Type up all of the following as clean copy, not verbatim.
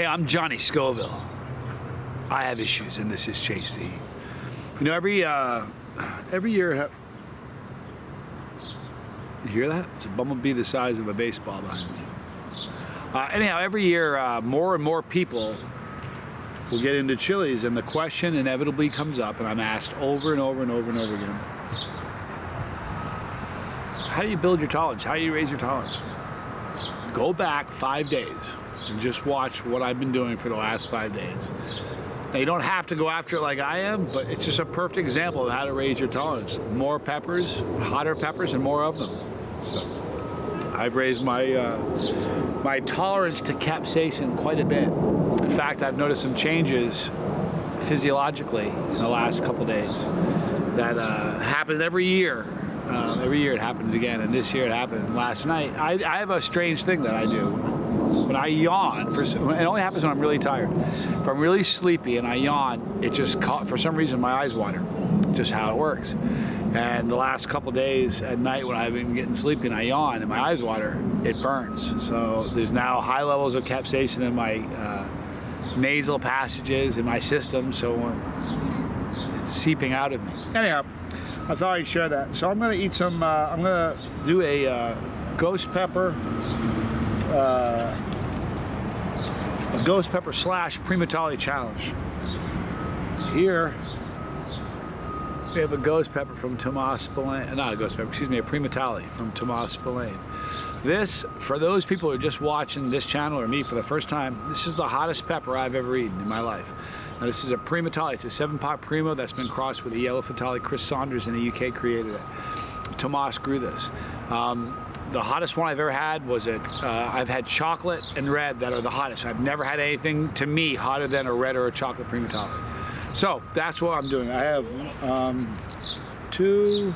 Hey, I'm Johnny Scoville. I have issues, and this is Chase the Heat. You know, every year, you hear that? It's a bumblebee the size of a baseball behind me. Anyhow, every year, more and more people will get into Chili's, and the question inevitably comes up, and I'm asked over and over and over and over again, how do you build your tolerance? How do you raise your tolerance? Go back 5 days and just watch what I've been doing for the last 5 days. Now, you don't have to go after it like I am, but it's just a perfect example of how to raise your tolerance. More peppers, hotter peppers, and more of them. So I've raised my my tolerance to capsaicin quite a bit. In fact, I've noticed some changes physiologically in the last couple days that happen every year. Every year it happens again, and this year it happened last night. I have a strange thing that I do. When I yawn, it only happens when I'm really tired. If I'm really sleepy and I yawn, it just, for some reason, my eyes water. Just how it works. And the last couple days at night when I've been getting sleepy and I yawn and my eyes water, it burns. So there's now high levels of capsaicin in my nasal passages in my system, so it's seeping out of me. Anyhow, I thought I'd share that. So I'm going to eat some, I'm going to do a ghost pepper slash Primotalii challenge. Here we have a ghost pepper from Tomas Spillane, not a ghost pepper, excuse me, a Primotalii from Tomas Spillane. This, for those people who are just watching this channel or me for the first time, this is the hottest pepper I've ever eaten in my life. Now, this is a Primotalii. It's a 7-pot Primo that's been crossed with a yellow Fatali. Chris Saunders in the UK created it. Tomas grew this. The hottest one I've ever had was I've had chocolate and red that are the hottest. I've never had anything, to me, hotter than a red or a chocolate Primotalii. So that's what I'm doing. I have 2,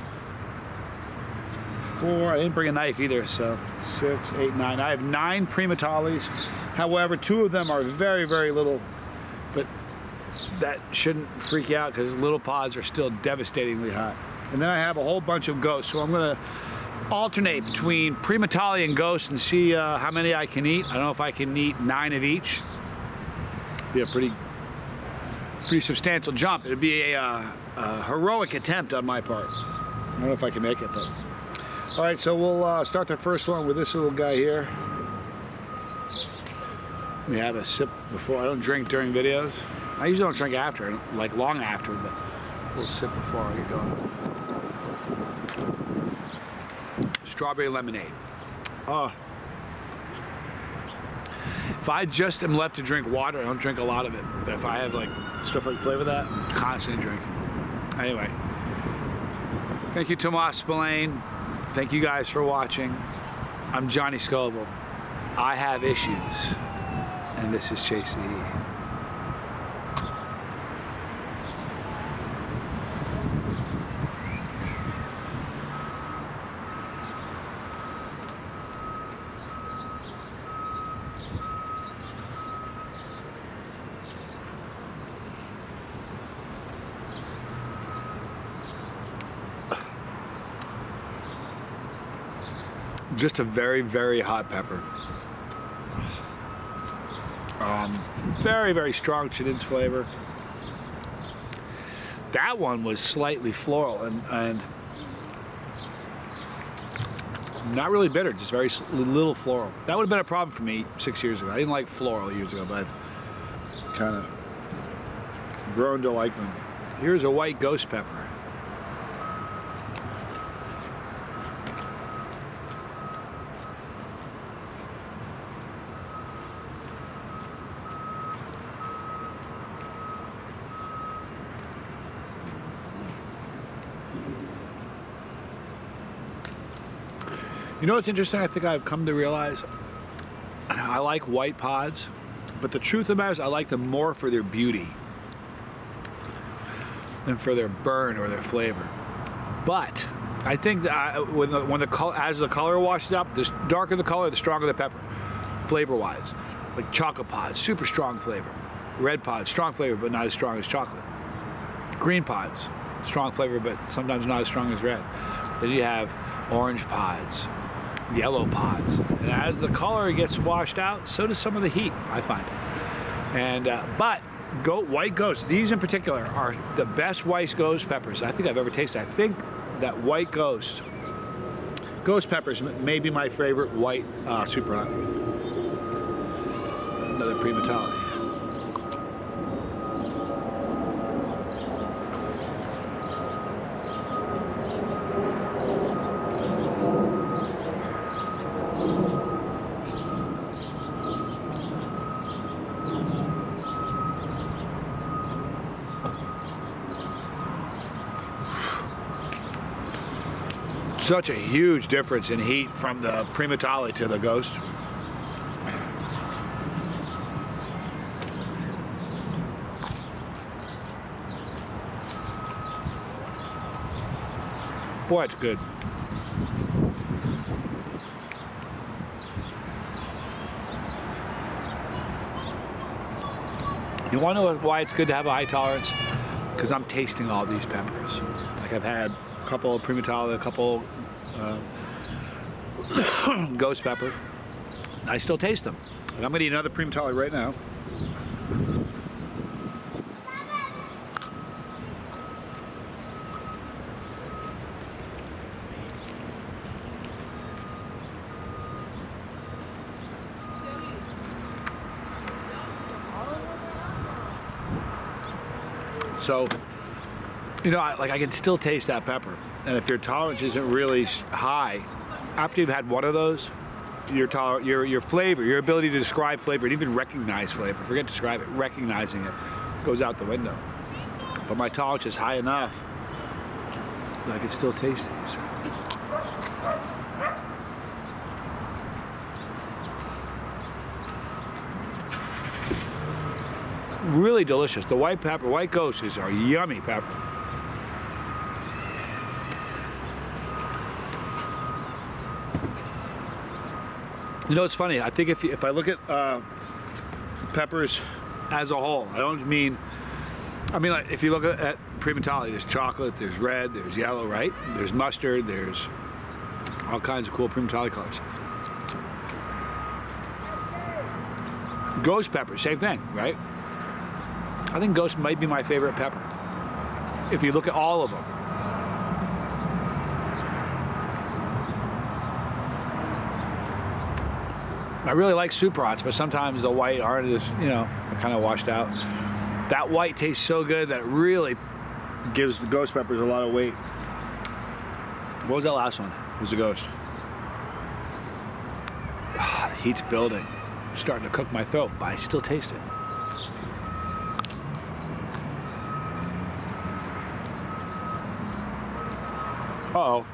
4, I didn't bring a knife either, so 6, 8, 9. I have 9 Primatalis. However, 2 of them are very, very little, but that shouldn't freak you out because little pods are still devastatingly hot. And then I have a whole bunch of ghosts, so I'm gonna alternate between Primotalii and ghosts and see how many I can eat. I don't know if I can eat 9 of each. Be a pretty substantial jump. It'd be a heroic attempt on my part. I don't know if I can make it, but. All right, so we'll start the first one with this little guy here. Let me have a sip before. I don't drink during videos. I usually don't drink after, like long after, but a little sip before I get going. Strawberry lemonade. Oh. If I just am left to drink water, I don't drink a lot of it. But if I have like stuff like flavor that, I'm constantly drinking. Anyway, thank you, Tomas Spillane. Thank you guys for watching. I'm Johnny Scoville. I have issues, and this is Chase the Heat. Just a very, very hot pepper. Very, very strong Chinese flavor. That one was slightly floral and not really bitter, just very little floral. That would have been a problem for me 6 years ago. I didn't like floral years ago, but I've kind of grown to like them. Here's a white ghost pepper. You know what's interesting? I think I've come to realize I like white pods, but the truth of the matter is I like them more for their beauty than for their burn or their flavor. But I think that as the color washes up, the darker the color, the stronger the pepper, flavor-wise. Like chocolate pods, super strong flavor. Red pods, strong flavor, but not as strong as chocolate. Green pods, strong flavor, but sometimes not as strong as red. Then you have orange pods, yellow pods. And as the color gets washed out, so does some of the heat, I find. And but white ghost, these in particular are the best white ghost peppers I think I've ever tasted. I think that white ghost peppers may be my favorite white super hot. Another Primotalii. Such a huge difference in heat from the Primotalii to the Ghost. Boy, it's good. You want to know why it's good to have a high tolerance? Because I'm tasting all these peppers. Like I've had a couple of Primotalii, a couple ghost pepper. I still taste them. Like I'm gonna eat another Primotalii right now. So, you know, I can still taste that pepper. And if your tolerance isn't really high, after you've had one of those, your flavor, your ability to describe flavor, and even recognize flavor, forget describe it, recognizing it, goes out the window. But my tolerance is high enough that I can still taste these. Really delicious. The white pepper, white ghosts are yummy pepper. You know, it's funny. I think if I look at peppers as a whole, I mean like if you look at Primotalii, there's chocolate, there's red, there's yellow, right? There's mustard, there's all kinds of cool Primotalii colors. Ghost pepper, same thing, right? I think Ghost might be my favorite pepper. If you look at all of them. I really like super hots, but sometimes the white aren't as, you know, kind of washed out. That white tastes so good that it really gives the ghost peppers a lot of weight. What was that last one? It was a Ghost. The heat's building. Starting to cook my throat, but I still taste it. Uh-oh.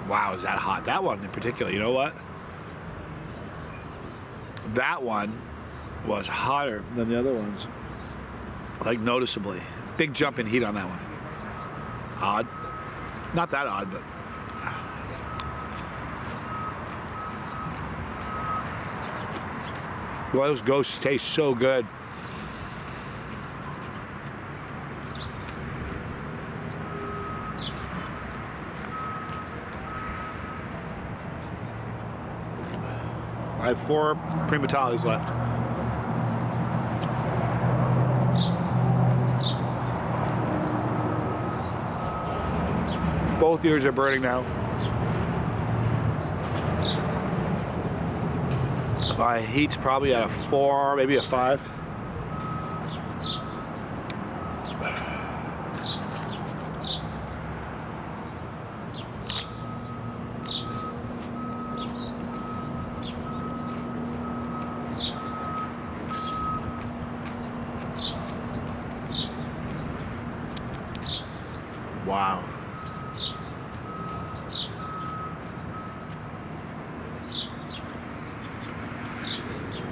Wow, is that hot? That one in particular, you know what? That one was hotter than the other ones. Like noticeably. Big jump in heat on that one. Odd. Not that odd, but... Well, those ghosts taste so good. I have 4 Primotalis left. Both ears are burning now. My heat's probably at a 4, maybe a 5. Wow.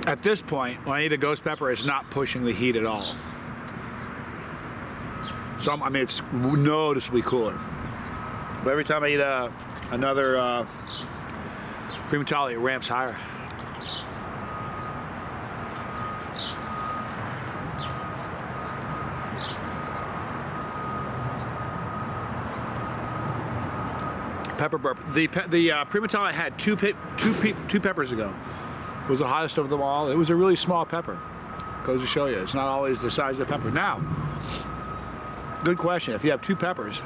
At this point, when I eat a ghost pepper, it's not pushing the heat at all. So, I mean, it's noticeably cooler. But every time I eat another Primotalii, it ramps higher. Pepper burp. The Primotalii I had two peppers ago. It was the hottest of them all. It was a really small pepper. Goes to show you, it's not always the size of the pepper. Now, good question. If you have two peppers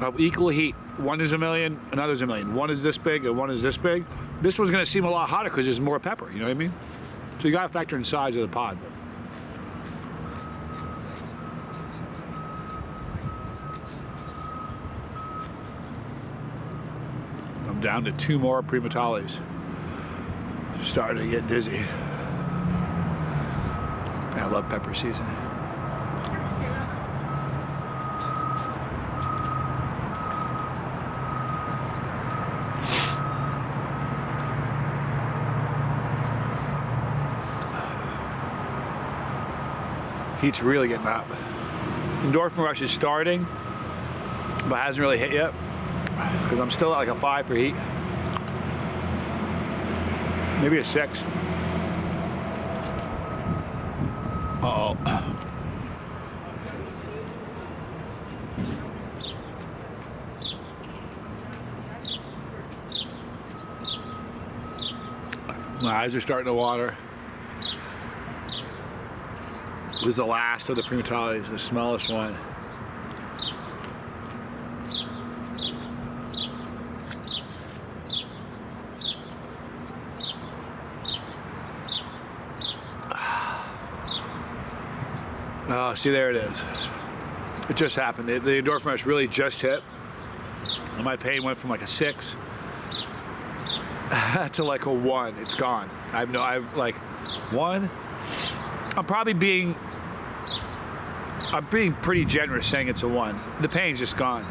of equal heat, one is a million, another's a million. One is this big and one is this big. This one's going to seem a lot hotter because there's more pepper. You know what I mean? So you got to factor in size of the pod. I'm down to 2 more Primatalis. Starting to get dizzy. I love pepper season. Heat's really getting up. Endorphin rush is starting, but hasn't really hit yet because I'm still at like a 5 for heat. Maybe a 6. Uh-oh. My eyes are starting to water. It was the last of the Primotalii, the smallest one. Oh, see, there it is. It just happened. The endorphin rush really just hit. And my pain went from like a 6 to like a 1. It's gone. I've like 1. I'm being pretty generous saying it's a 1. The pain's just gone.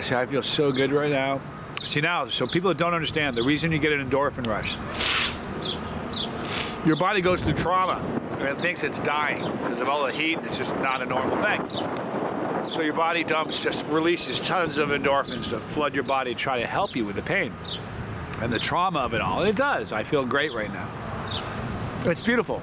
See, I feel so good right now. See now, so people that don't understand, the reason you get an endorphin rush, your body goes through trauma and it thinks it's dying because of all the heat. It's just not a normal thing. So your body just releases tons of endorphins to flood your body, try to help you with the pain and the trauma of it all. And it does. I feel great right now. It's beautiful.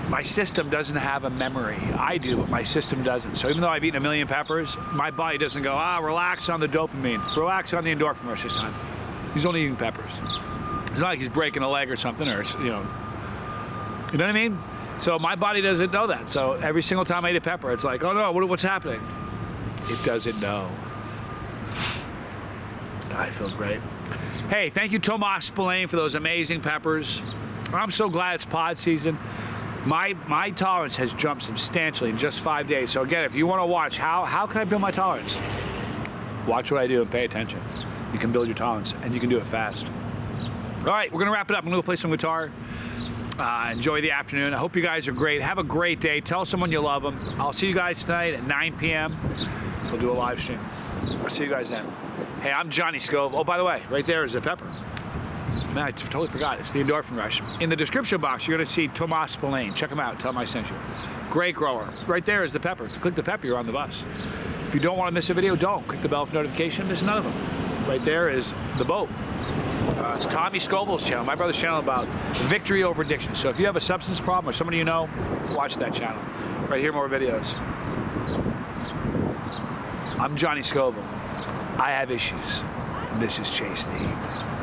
My system doesn't have a memory. I do, but my system doesn't. So even though I've eaten 1 million peppers, my body doesn't go, relax on the dopamine. Relax on the endorphin rush this time. He's only eating peppers. It's not like he's breaking a leg or something, or, you know what I mean? So my body doesn't know that. So every single time I eat a pepper, it's like, oh no, what's happening? It doesn't know. I feel great. Hey, thank you, Tomas, Spillane, for those amazing peppers. I'm so glad it's pod season. My tolerance has jumped substantially in just 5 days. So again, if you want to watch how can I build my tolerance? Watch what I do and pay attention. You can build your tolerance, and you can do it fast. All right, we're going to wrap it up. I'm going to go play some guitar. Enjoy the afternoon. I hope you guys are great. Have a great day. Tell someone you love them. I'll see you guys tonight at 9 p.m. We'll do a live stream. I'll see you guys then. Hey, I'm Johnny Scove. Oh, by the way, right there is a pepper. Man, I totally forgot. It's the endorphin rush. In the description box, you're going to see Tomas Spillane. Check him out. Tell him I sent you. Great grower. Right there is the pepper. If you click the pepper, you're on the bus. If you don't want to miss a video, don't. Click the bell for notification. There's none of them. Right there is the boat. It's Tommy Scoville's channel, my brother's channel, about victory over addiction. So if you have a substance problem or somebody you know, watch that channel. Right here, more videos. I'm Johnny Scoville. I have issues, and this is Chase the Heat.